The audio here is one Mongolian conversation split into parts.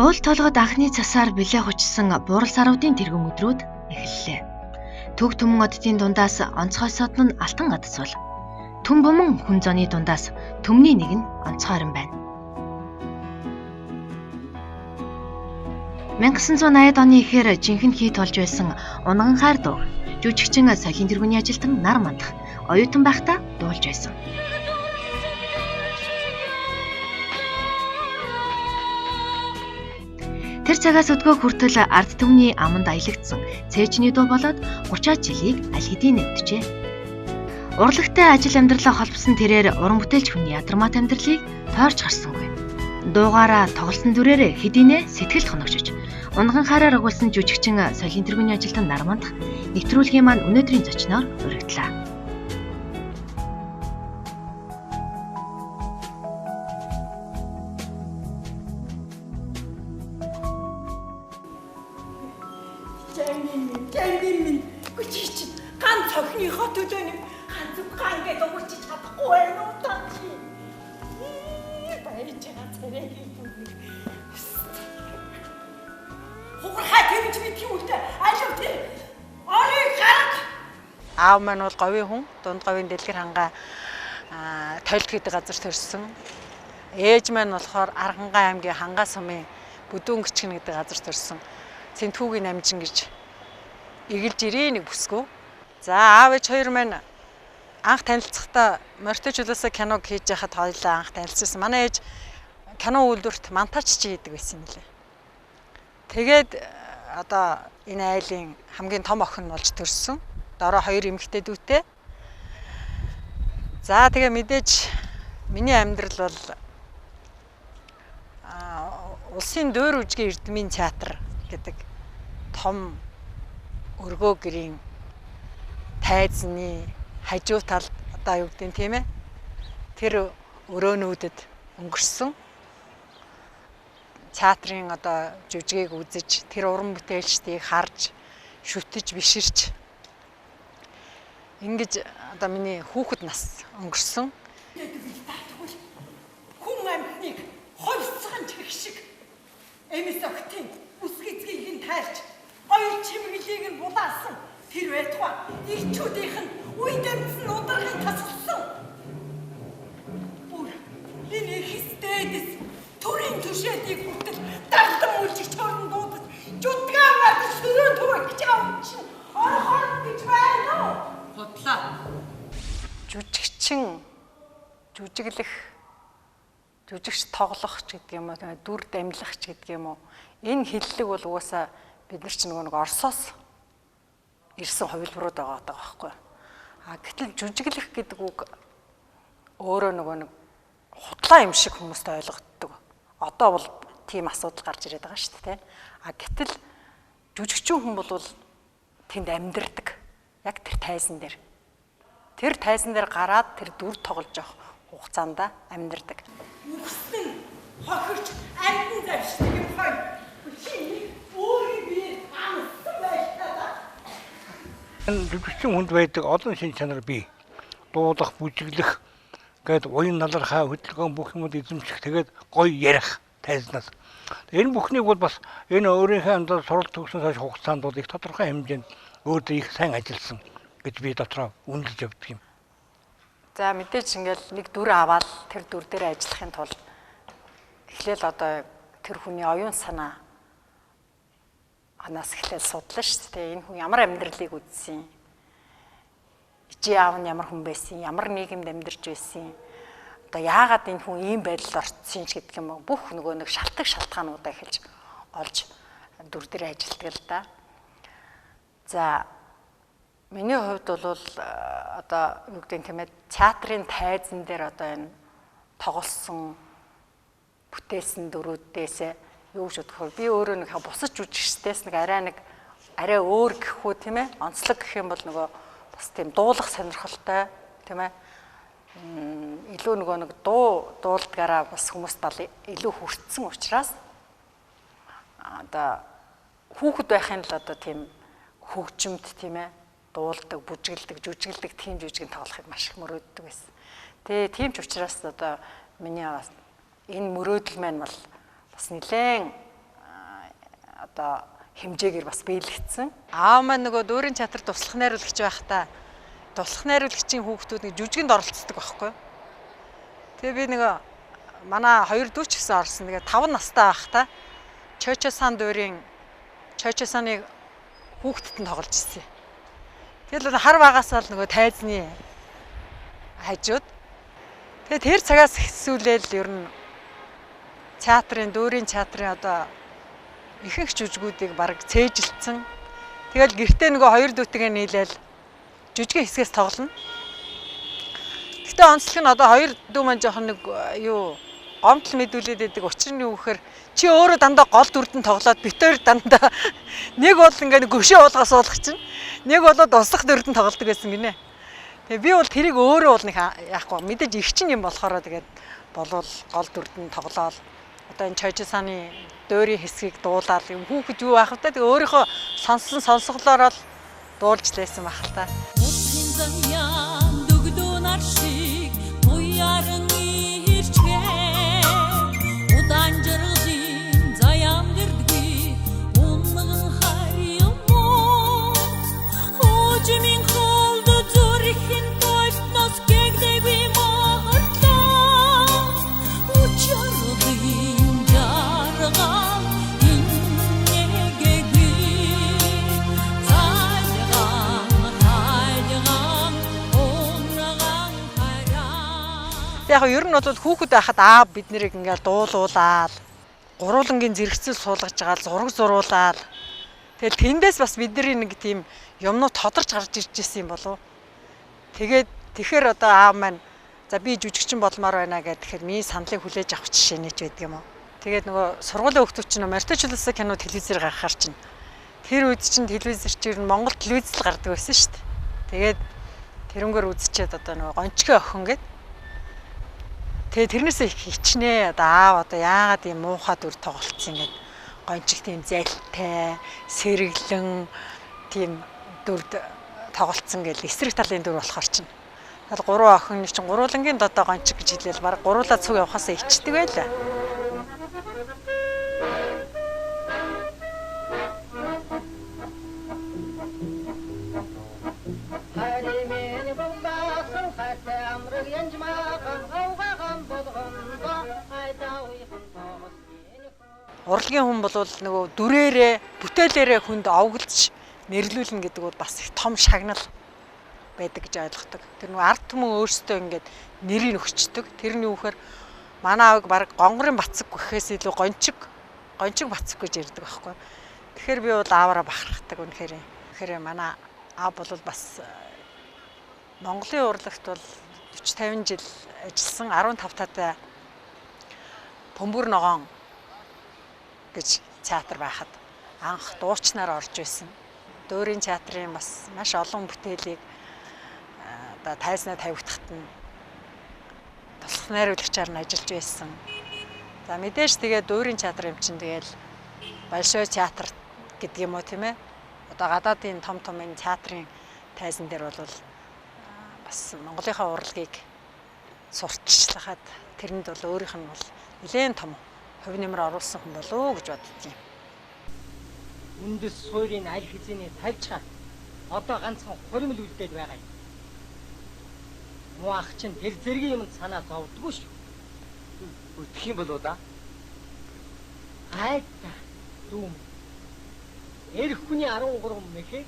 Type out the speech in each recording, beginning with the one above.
Уул толгойд анхны цасаар билээ хучсан буурал саруудын тэргүүн өдрүүд эхэллээ. Төг түмэн оддын дундаас онцгой содон нь алтан гадсвал түн буман хүн зооны дундаас төмний нэг нь онцгойрон байна. 1980-ад оны ихээр жинхэнэ хит болж байсан унган хайр дуу жүжигчин соёлын тэргүүний ажилтан нар мандах оюутан байхдаа дуулж байсан. Тэр цагаас өдгөө хүртэл ард түмний аманд аялагдсан цээжний дуу болоод 30-аад жилийг аль хэдийн нэвтжээ. Урлагтай ажил амьдралаа холбосон тэрээр уран бүтээлч хүний ядармат амьдралыг тойрч харсангүй. Дуугаараа тоглосон дүрээрээ хэдийнэ сэтгэл хоногчж унган хараар агуулсан жүжигчин соёлын тэргүүний ажилтан нар мандах нэвтрүүлгийн маань өнөөдрийн зочноор өргөдлөө. Аав маань бол говийн хүн, дунд говийн дэлгэр хангаа тойлд гэдэг газар төрсөн. Ээж маань болохоор Архангай аймгийн Хангаа сумын Бүдүүн гिचгэн гэдэг газар төрсөн. Цэнтгүүгийн намжин гэж эгэлж ирээ нэг бүсгүй. За аав ээж хоёр маань анх танилцахдаа морьтожлоосоо киног хийж яхад хоёулаа анх танилцсан. Манай ээж кино үйлдвэрт монтажч хийдэг байсан юм лээ. Тэгээд одоо энэ айлын хамгийн том охин болж төрсөн. Дороо хоёр эмэгтэй дүүтэй. За тэгээ мэдээж миний амьдрал бол улсын дөөр үжгийн эрдмийн театр гэдэг том өргөө гэрийн тайзны хажуу талд одоо юу гэдэг нь тийм ээ. Тэр өрөөнүүдэд өнгөрсөн. Театрын одоо жүжигийг үзэж, тэр уран бүтээлчдийг харж, шүтэж, биширч ингэж одоо миний хүүхэд нас өнгөрсөн. Хүн амьтныг хойцгон чих шиг эмээс октын үсгэцгийг нь тайлж, оёл чимэглийг нь булаасан тэр байтугай ирчүүдийнх нь үе дамжсан ударгыг тасалсан. Бүр энэ хэстэдэс төрийн түшээдийг бүтэл далдан үлжиж төрн дуудаж жүдгаагаар шөрөө төрөх гэж авч орхон гэж байна уу? Бодлоо. Жүжигчин жүжиглэх жүжигч тоглох ч гэдэг юм уу, дүр дамжлах ч гэдэг юм уу. Энэ хиллэг бол угаасаа бид нар ч нэг Оросоос ирсэн хувилбарууд байгаа байхгүй. Гэтэл жүжиглэх гэдэг үг өөрөө нэг худлаа юм шиг хүмүүст ойлгогддог. Одоо бол тийм асуудал гарч ирээд байгаа шүү дээ. Гэтэл жүжигчин хүн бол тэнд амьдардаг. Яг тэр тайзан дээр. Тэр тайзан дээр гараад тэр дүр тоглож явах хугацаанд амьдардаг. Үхсэн хохирч амьд завшдаг юм хой. Чи өөрийн бие амсан байлаа. Энэ жүжигчин хүнд байдаг олон шин чанар бий. Дуулах, бүжиглэх гээд уян налархаа хөдөлгөөн бүх юмуд эзэмших тэгээд гоё ярих тайзнаас. Энэ бүхнийг бол бас энэ өөрийнхөө амдаа суралт төгсөн хойш хугацаанд бол их тодорхой хэмжээнд өөртөө их сайн ажилласан гэж би дотроо үнэлж явдаг юм. За мэдээж ингээл нэг дүр аваад тэр дүр дээр ажиллахын тулд эхлээл одоо тэр хүний оюун санаа анаас эхлээл судлаа шүү дээ. Энэ хүн ямар амьдралыг үзсэн? Ижи аав нь ямар хүн байсан? Ямар нийгэмд амьдарч байсан? Одоо яагаад энэ хүн ийм байдалд орцсон ч гэдэг юм уу? Бүх нөгөө нэг шалтгаануудаа эхэлж олж дүр дээр ажилладаг л да. За миний хувьд бол одоо юу гэдэг юм те театрын тайзан дээр одоо энэ тоглосон бүтээсэн дүрүүдээс юу гэж бодохоор би өөрөө нэг бусад жүжигчдээс нэг арай өөр гэхүү тийм ээ онцлог гэх юм бол нөгөө бас тийм дуулах сонирхолтой тийм ээ илүү нөгөө нэг дуулдгаараа бас хүмүүст бол илүү хүртсэн учраас одоо хүүхэд байхын л одоо тийм хөгжимд тийм ээ дуулдаг, бүжиглдэг, жүжиглдэг тийм жүжигэн тоглохыг маш их мөрөөддөг байсан. Тэгээ тийм ч учраас одоо миний энэ мөрөөдөл маань бол бас нэлээд одоо хэмжээгээр бас биелэгдсэн. Аав маань нөгөө дүүрийн театр туслах найруулагч байхдаа туслах найруулагчийн хүүхдүүд нэг жүжигэнд оролцдог байхгүй. Тэгээ би нөгөө манай хоёр дүү ч гэсэн орсон. Тэгээ 5 настай байхдаа Чочосан дүүрийн Чочосаны хүүхдэд нь тоглож ирсэн. Тэгэл хар багасаа л нөгөө тайзны хажууд. Тэгээ тэр цагаас эхсүүлээл ер нь театрын дүүрийн театрын одоо ихэнх жүжигүүдийг баг цээжилсэн. Тэгэл гэртээ нөгөө хоёр дүүтэйгээ нийлээл жүжигэн хэсгээс тоглоно. Гэхдээ онцлог нь одоо хоёр дүү маань жоохон нэг юу гомдол мэдүүлээд байдаг. Учир нь юу гэхээр чи өөрөө дандаа гол дүрдэн тоглоод бит хоёр дандаа нэг бол ингээд гөшөө уулгаас уулах чинь нэг болоод услах дүрдэн тоглодог байсан гинэ. Тэгээ би бол тэрийг өөрөө бол нэг яахгүй мэдээж их чинь юм болохоор тэгээд болвол гол дүрдэн тоглоод одоо энэ Чойчсаны дөөрийн хэсгийг дуулаад юм хүүхэд юу байх вэ? Тэгээ өөрийнхөө сонссон сонсголоороо л дуулж лээсэн байх л та. Яг ер нь бол хүүхэд байхад аав бид нэрийг ингээд дуулуулаад гурвуулангийн зэрэгцэл суулгаж байгаа зураг зуруулаад тэгэл тэндээс бас бидний нэг тийм юмнууд тодорч гарч ирж ирсэн юм болов. Тэгэхээр одоо аав маань за би жүжигчин болмоор байна гэхээр миний саналыг хүлээж авах жишээ нэж байдаг юм уу. Тэгээд нөгөө сургуулийн хүүхдүүд чинь мартичлуулсан кино телевизээр гаргахаар чинь тэр үед чинь телевизэр чинь Монгол телевиз л гардаг байсан шүү дээ. Тэгээд тэрнгээр үзчихэд одоо нөгөө гончгийн охин гэдэг. Тэгээ тэрнээсээ хичнээн одоо аав одоо яагаад юм муухай дүр тоглолцсон ингээд гончиг тийм зайлтай, сэргэлэн тийм дүрд тоглолцсон гэл эсрэг талын дүр болохоор чинь. Тэгэл 3 охин чинь гурвуулангийн додоо гончиг гэж хэлээл баг гуруулаа цуг явахаасаа ичдэг байлаа. Урлагийн хүн бол нөгөө дүрээрээ, бүтээлээрээ хүнд овглж нэрлүүлнэ гэдэг бол бас их том шагнал байдаг гэж ойлгодог. Тэр нөгөө ард түмэн өөрсдөө ингээд нэрийг өгчдөг. Тэр нь юу гэхээр манай аавыг баг гонгорын бацаг гэхээс илүү гончиг бацаг гэж ярьдаг байхгүй. Тэгэхээр би бол ааваараа бахархдаг үнэхээр. Тэгэхээр манай аав бол бас Монголын урлагт бол 40-50 жил ажилласан 15 таатай Бөмбөр ногоон гэж театр байхад анх дуучнаар орж байсан. Дөөрийн театрын бас маш олон бүтээлийг одоо тайзнаа тавигдахад нь туслах найруулагчаар нь ажиллаж байсан. За мэдээж тэгээд дөөрийн театр юм чинь тэгэл Большой театр гэдэг юм уу тийм ээ. Одоо гадаадын том энэ театрын тайзан дээр бол бас Монголынхаа урлагийг сурталчлахад тэрэнд бол өөрийнх нь бол нэлээд том хувь нэмэр оруулсан хүн болов уу гэж боддгийн. Үндэс суурийн аль хэзээний тавьж хаад одоо ганцхан хуримл үлдээд байгаа юм. Муу ах чинь тэр зэргийн юмд санаа зовдгоо шүү. Өтөх юм болоо да. Айта дүүм. Эр хүний 13 мэхийг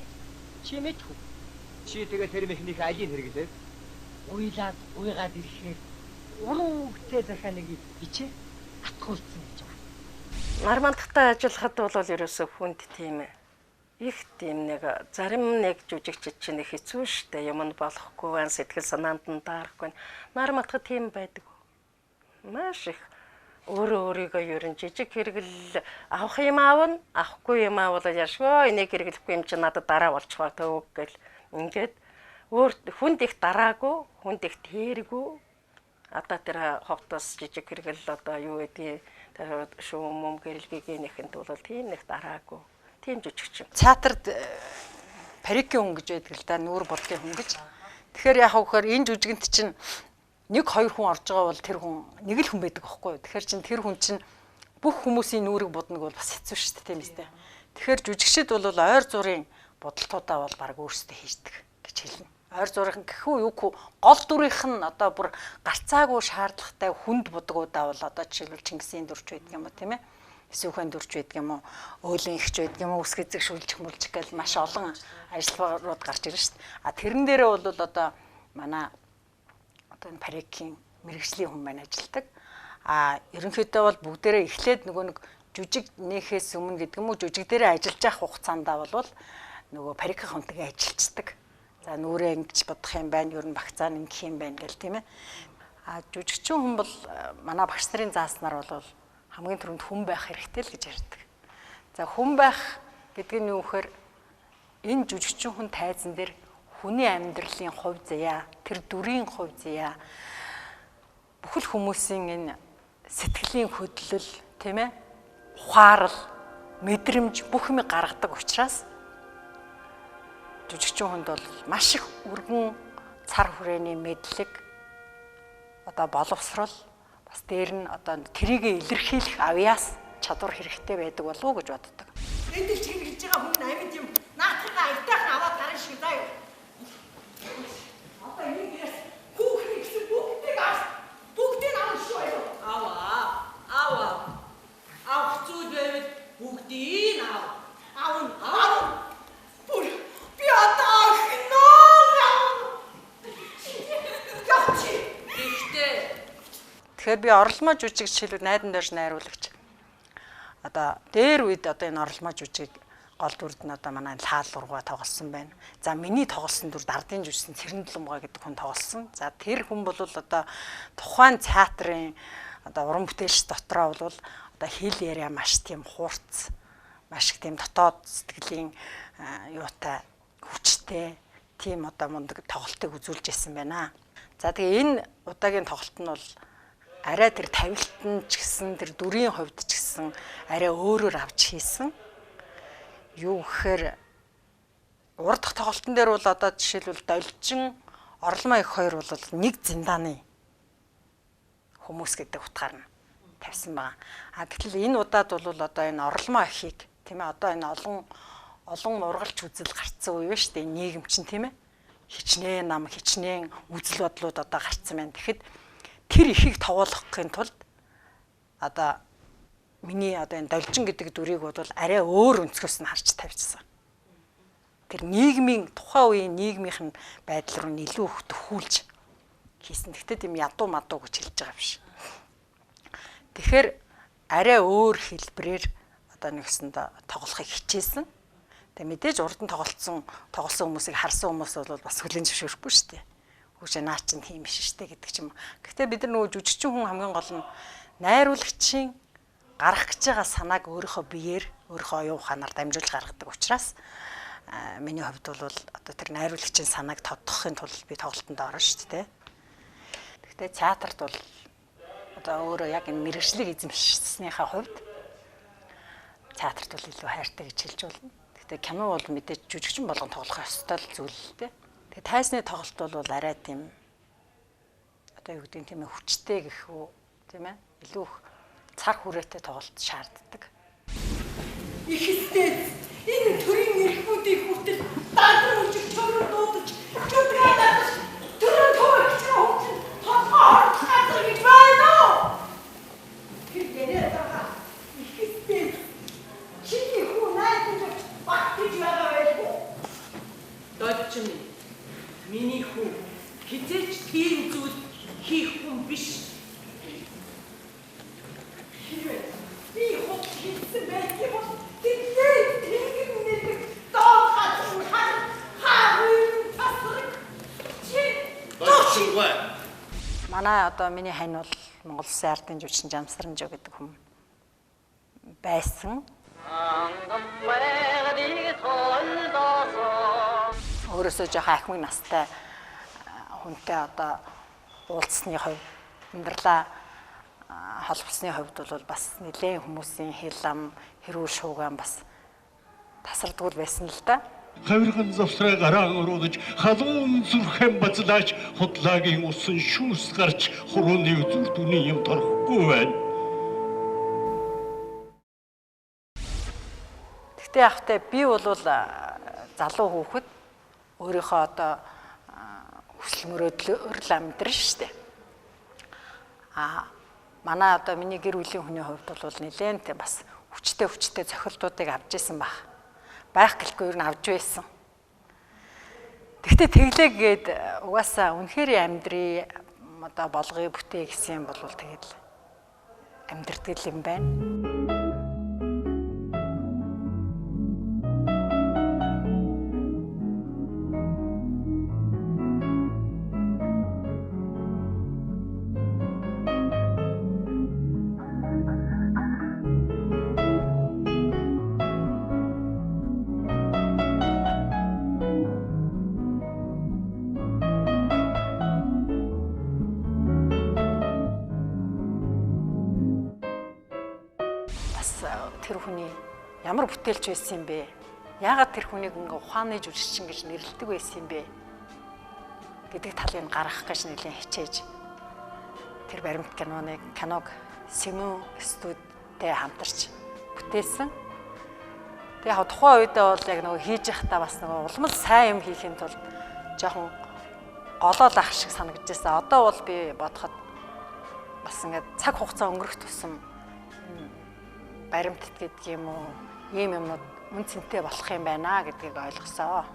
чи мэдхүү. Чи тэгээ тэр мэхнийг алийг хэрэглээ. Уйлаад уйгаад ирэхээр уран үгтэй захианыг бичээ атгуулсан гэж байна. Нармантахтай ажиллахад бол ерөөсөө хүнд тийм их тийм нэг зарим нэг жүжигчид чинь их хэцүү шттэ юм нь болохгүй байна, сэтгэл санаанд нь даарахгүй. Нармантахад тийм байдаг. Маш их өөрийгөө ер нь жижиг хэрэгэл авах юм аавна, авахгүй юм аавал яшгүй энийг хэрэглэхгүй юм чи надад дараа болчихоо төв гэл ингээд өөр хүнд их дараагүй, хүнд их тэргүй. Одоо тэр ховтос жижиг хэрэгэл одоо юу гэдгийг тэр шүүм гэрэлгийнхэнд бол тийм нэг дараагүй. Тийм жүжигч. Театрт парикийн хүн гэж байдаг л да, нүүр болдгийн хүн гэж. Тэгэхээр яах вэ гэхээр энэ жүжигэнт чинь 1-2 хүн орж байгаа бол тэр хүн нэг л хүн байдаг аахгүй юу. Тэгэхээр чин тэр хүн чинь бүх хүмүүсийн нүрийг буднаг бол бас хэцүү шүү дээ тийм ээ. Тэгэхээр жүжигчид бол ойр зургийн бодолтуудаа бол баг өөрсдөө хийдэг гэж хэлнэ. Ойр зургийн гэхүү юу гол дүрийнх нь одоо бүр гарцаагүй шаардлагатай хүнд будгуудаа бол одоо жишээлбэл Чингисийн дүрч байдаг юм уу тийм ээ. Эсвүүхэн дүрч байдаг юм уу, өөлийн ихч байдаг юм уу, үс гэзэг шүлжих мүлжих гэж маш олон ажиллагаарууд гарч ирнэ шүү дээ. А тэрэн дээрээ бол одоо манай одоо энэ парикийн мэрэгжлийн хүн маань ажилладаг. А ерөнхийдөө бол бүгдээрээ эхлээд нөгөө нэг жүжиг нээхээс өмнө гэдэг юм уу, жүжиг дээрээ ажиллаж явах хугацаандаа бол нөгөө парикийн хүнтэйгээ ажилчдаг. За нүрээ ингэж бодох юм байна, ер нь багцаа ингэх юм байна гэл тийм ээ. А жүжигчин хүн бол манай багш нарын зааснаар бол хамгийн түрүүнд хүн байх хэрэгтэй л гэж ярьдаг. За хүн байх гэдэг нь юу гэхээр энэ жүжигчин хүн тайзан дээр хүний амьдралын хувь заяа, тэр дүрийн хувь заяа, бүхэл хүмүүсийн энэ сэтгэлийн хөдлөл, тийм ээ, ухаарал, мэдрэмж бүх юм гаргадаг учраас жүжигчин хүнд бол маш их өргөн цар хүрээний мэдлэг, одоо боловсрол, бас дээр нь одоо тэрийг илэрхийлэх авьяас чадвар хэрэгтэй байдаг болов уу гэж боддог. Энд ч ингэж байгаа хүн амьд юм. Наатахаа айтайхан аваад гарна шиг заа юу. Одоо энэ гэрээс хүүхний гэсэн бүгдийг авах шүү юу. Аваа. Авах зүйл байвал бүгдийг ав. Аав. Бүр би одоо хиноо. Яач. Ихтэй. Тэгэхээр би орломоо жүжиг жишээлбэл найдан доош найруулагч. Одоо дээр үед одоо энэ орломоо жүжиг гол дүрд нь одоо манай лаал ургаа тоглосон байна. За миний тоглосон дүр дардын жүжигсэн Цэрэндулмгаа гэдэг хүн тоглосон. За тэр хүн бол одоо тухайн театрын одоо уран бүтээлч дотроо бол одоо хэл яриа маш тийм хуурц, маш их тийм дотоод сэтгэлийн юутай хүчтэй тийм одоо мундаг тоглолтыг үзүүлж ирсэн байна. За тэгээ энэ удаагийн тоглолт нь бол арай тэр тавилтан ч гэсэн тэр дүрийн хувьд ч гэсэн арай өөрөөр авч хийсэн. Юу гэхээр урд дахь тоглолтын дээр бол одоо жишээлбэл Должин, Орломоо их хоёр бол нэг зиндааны хүмүүс гэдэг утгаар нь тавьсан байгаа. А гэтэл энэ удаад бол одоо энэ Орломоо ихийг тийм ээ одоо энэ олон ургалч үзэл гарцсан үе ба шүү дээ. Нийгэм чинь тийм ээ. Хичнээн нам, хичнээн үзэл бодлууд одоо гарцсан байна. Тэгэхэд тэр ихийг тоглохын тулд одоо миний одоо энэ Должин гэдэг дүрийг бол арай өөр өнцгөөс нь харж тавьчихсан. Тэр нийгмийн тухайн үеийн нийгмийнх нь байдал руу илүү их төхүүлж хийсэн. Гэхдээ тийм ядуу мадуу гэж хэлж байгаа биш. Тэгэхээр арай өөр хэлбэрээр одоо нэгсэндээ тоглохыг хичээсэн. Тэгээ мэдээж урд нь тоглосон хүмүүсийг харсан хүмүүс бол бас хүлэн зөвшөөрөхгүй шүү дээ. Хүүшээ наа чинь тийм биш шүү дээ гэдэг ч юм. Гэхдээ бид нар нөгөө жүжигчин хүн хамгийн гол нь найруулагчийн гарах гэж байгаа санааг өөрийнхөө биеэр, өөрийнхөө оюун ухаанаар дамжуулж гаргадаг учраас миний хувьд бол одоо тэр найруулагчийн санааг тодтохын тулд би тоглолтонд орно шүү дээ. Гэхдээ театрт бол одоо өөрөө яг энэ мэргэжлийг эзэмшснийхаа хувьд театрт бол илүү хайртай гэж хэлж болно. Гэхдээ кино бол мэдээж жүжигчин болгон тоглох ёстой л зүйл л дээ. Тэгээ тайзны тоглолт бол арай тийм одоо юу гэдэг нь тийм ээ хүчтэй гэх үү тийм ээ илүү их цар хүрээтэй тоглолт шаарддаг. Ихэвчлэн энэ төрийн нэрхүүдийг хүртэл дадан үжиг чөлөө дуудаж чөтгөөдөж төрөө төвөгч хөвчин тодорхой хатар гэж байна уу? Тэр гэрээ байгаа ихэвчлэн чиний хүн найдаж баг гэж байгаа байлгүй. Должин миний хүн хизээч тийм зүйл хийх хүн биш. Би хот хийсэн байх юм бол тэнгэр нэг доохатын хаагүй тасраг чи Должингүй. Манай одоо миний хань бол Монгол Улсын ардын жүжигчин Жамсаранжоо гэдэг хүн байсан. Өөрөөсөө жоохон ахмаг настай хүнтэй одоо уулзсны хувьд амьдралаа холбосны хувьд бол бас нэлээд хүмүүсийн хэл ам хэрүүл шуугаан бас тасардгуул байсан л да. Хавирхан завсраа гараа өрөөдөж халуун зүрхэн базлаач худлаагийн усан шүүс гарч хурууны үзүрдүний юм торхгүй байна. Гэтэ явахтай би бол залуу хүүхэд өөрийнхөө одоо хүсэл мөрөөдлөөр л амьдрын штэ. Манай одоо миний гэр бүлийн хүний хувьд бол нэлээд бас хүчтэй цохилтуудыг авч исэн байх гэлгүй юу авч байсан. Тэгтээ тэглээгээд угаасаа үнэхээр амьдрий одоо болгоё бүтээ гэсэн бол тэгэл амьдрдаг юм байна. Тэр хүний ямар бүтээлч байсан юм бэ? Яагаад тэр хүнийг ингээ ухааны жүжигчин гэж нэрлэдэг байсан юм бэ? гэдэг талыг гаргах гэж нэлийн хичээж тэр баримт киног Сэмэн студидтэй хамтарч бүтээсэн. Тэгээ яг тухайн үедээ бол яг нөгөө хийж явахдаа бас нөгөө улмал сайн юм хийхин тулд жоохон голоод ах шиг санагдчихсан. Одоо бол би бодоход бас ингээд цаг хугацаа өнгөрөх тусам баримтт гэдэг юм уу ийм юмнууд үн цэнтэй болох юм байна гэдгийг ойлгосоо.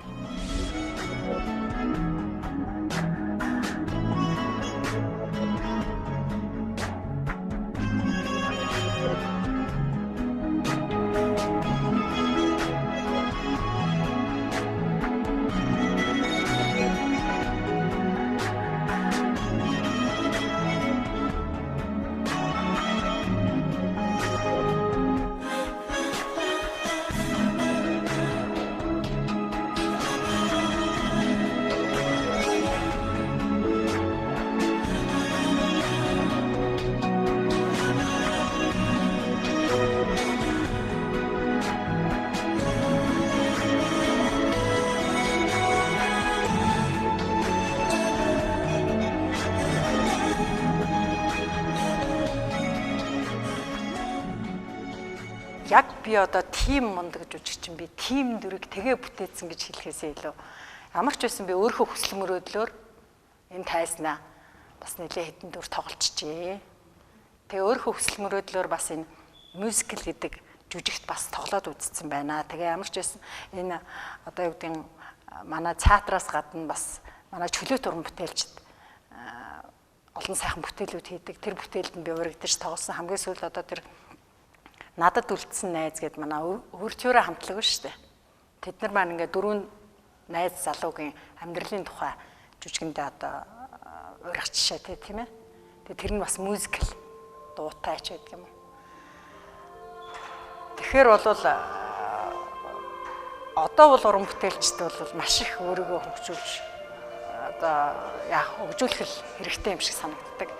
Яг би одоо тим мундаг жүжигчин би тим дүрийг тэгээ бүтээсэн гэж хэлэхээсээ илүү ямар ч байсан би өөрөө хүсэл мөрөөдлөөр энэ тайснаа бас нэлээд хэдэн дүр тоглолцчихжээ. Тэгээ өөрөө хүсэл мөрөөдлөөр бас энэ мюзикл гэдэг жүжигт бас тоглоод үзсэн байна. Тэгээ ямар ч байсан энэ одоо юу гэдэг нь манай театраас гадна бас манай чөлөөт уран бүтээлчд олон сайхан бүтээлүүд хийдэг. Тэр бүтээлд нь би урагдаж тоглосон. Хамгийн сүүлд одоо тэр надад үлдсэн найз гэд манай өвөрчөөрэ хамтлаг шүү дээ. Тэд нар маань ингээ дөрвөн найз залуугийн амьдралын тухай жүжигэндээ одоо урах жишээ тийм ээ. Тэгээ тэр нь бас мюзикл дуутай ч гэдэг юм уу. Тэгэхээр бол одоо бол уран бүтээлчд бол маш их өөрийгөө хөгжүүлж одоо яах хөгжүүлэх хэрэгтэй юм шиг санагддаг.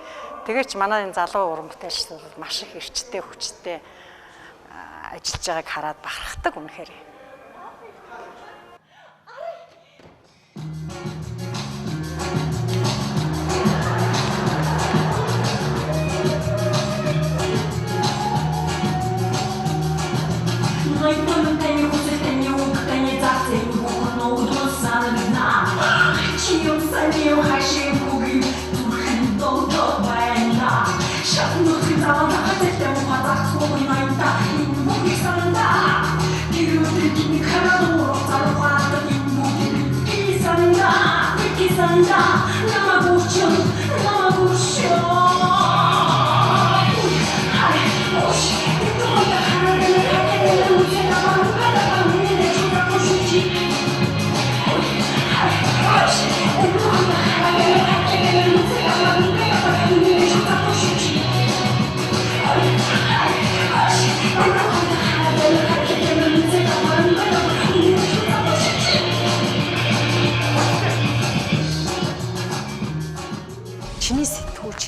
Тэгээч манай энэ залуу уран бүтээлчд бол маш их эрчтэй хүчтэй ажиллаж байгааг хараад бахархдаг үнэхээр.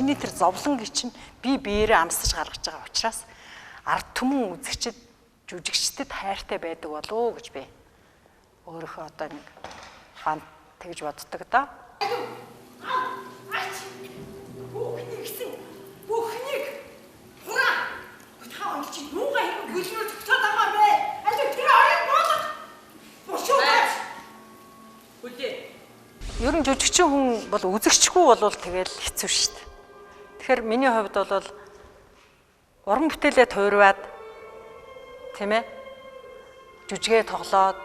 Чиний тэр зовлонгийн чинь би биеэрээ амсаж гаргаж байгаа учраас ард түмэн үзэгчд жүжигчдэд хайртай байдаг болов уу гэж би өөрийнхөө одоо нэг фан тэгж боддог доо. Бүхнийг хураа. Та онч юугаа хөлнөө төгсөөд байгаа бэ? Аль тэр орон хүн жүжигчин хүн бол үзэгчгүй болвол тэгэл хэцүү шүү дээ. Тэгэхээр миний хувьд бол уран бүтээлээ туйрваад тийм ээ жүжигээ тоглоод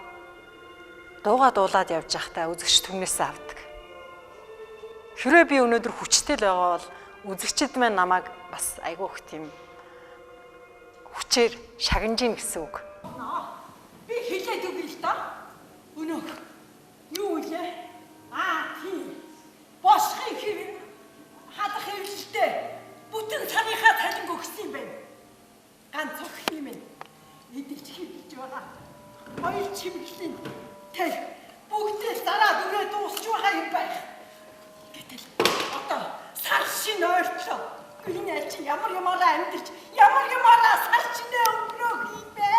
дууга дуулаад явж байхдаа үзэгч түнээсээ авдаг. Хэрвээ би өнөөдөр хүчтэй л байгаа бол үзэгчид маань намайг бас айгүй их тийм хүчээр шагнаж ийн гэсэн үг. Би хэлээд үгүй л да. Өнөө юу вэ? Тийм. Босхын хэв хадах хэвлэлтэй бүтэн цаныхаа талинг өгсөн юм байна. Ганц цог юм. Эдгэж хэвлэж байгаа. Хоёр чимэглийн тэр бүгдээ зараад өрөө дуусч байгаа юм байна. Гэтэл одоо сар шин ойртлоо. Энэ чи ямар ямаараа амьдэрч ямар ямаараа сар шинэ өнгөрөөх юм бэ?